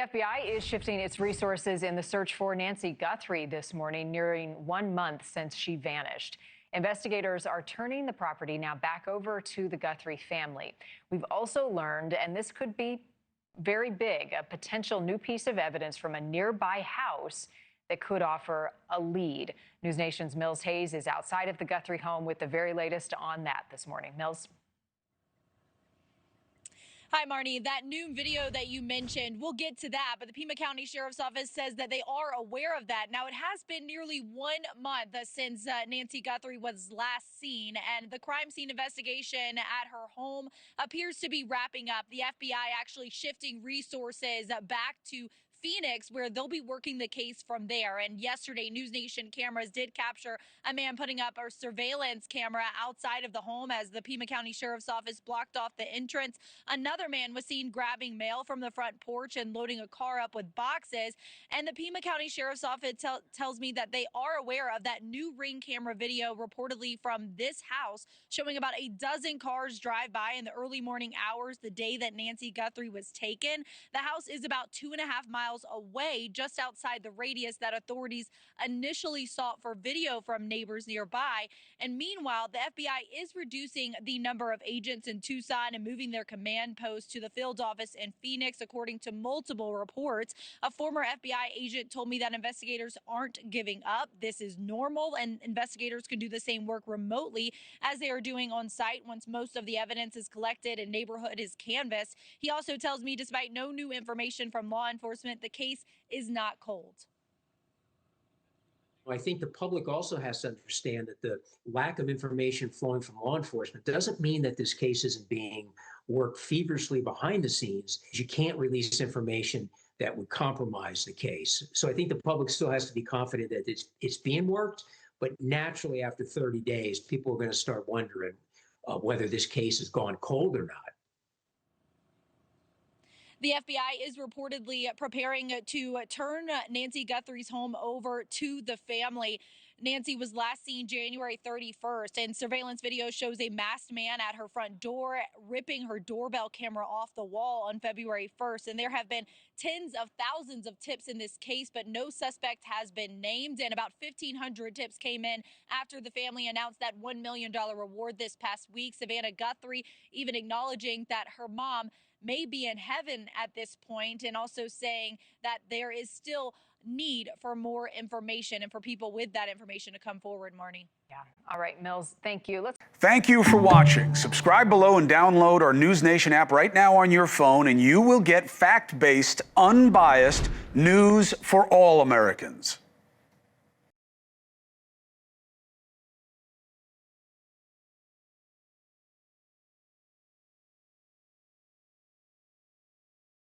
FBI is shifting its resources in the search for Nancy Guthrie this morning, nearing 1 month since she vanished. Investigators are turning the property now back over to the Guthrie family. We've also learned, and this could be very big, a potential new piece of evidence from a nearby house that could offer a lead. NewsNation's Mills Hayes is outside of the Guthrie home with the very latest on that this morning. Mills. Hi, Marni. That new video that you mentioned, we'll get to that, but the Pima County Sheriff's Office says that they are aware of that. Now, it has been nearly 1 month since Nancy Guthrie was last seen, and the crime scene investigation at her home appears to be wrapping up. The FBI actually shifting resources back to Phoenix, where they'll be working the case from there. And yesterday, NewsNation cameras did capture a man putting up a surveillance camera outside of the home as the Pima County Sheriff's Office blocked off the entrance. Another man was seen grabbing mail from the front porch and loading a car up with boxes. And the Pima County Sheriff's Office tells me that they are aware of that new Ring camera video reportedly from this house showing about a dozen cars drive by in the early morning hours the day that Nancy Guthrie was taken. The house is about 2.5 miles away, just outside the radius that authorities initially sought for video from neighbors nearby. And meanwhile, the FBI is reducing the number of agents in Tucson and moving their command post to the field office in Phoenix, according to multiple reports. A former FBI agent told me that investigators aren't giving up. This is normal, and investigators can do the same work remotely as they are doing on site once most of the evidence is collected and neighborhood is canvassed. He also tells me, despite no new information from law enforcement, the case is not cold. I think the public also has to understand that the lack of information flowing from law enforcement doesn't mean that this case isn't being worked feverishly behind the scenes. You can't release information that would compromise the case. So I think the public still has to be confident that it's being worked, but naturally after 30 days, people are going to start wondering whether this case has gone cold or not. The FBI is reportedly preparing to turn Nancy Guthrie's home over to the family. Nancy was last seen January 31st, and surveillance video shows a masked man at her front door ripping her doorbell camera off the wall on February 1st. And there have been tens of thousands of tips in this case, but no suspect has been named. And about 1,500 tips came in after the family announced that $1 million reward this past week. Savannah Guthrie even acknowledging that her mom may be in heaven at this point, and also saying that there is still need for more information and for people with that information to come forward, Marni. Yeah. All right, Mills, thank you. Thank you for watching. Subscribe below and download our NewsNation app right now on your phone, and you will get fact-based, unbiased news for all Americans.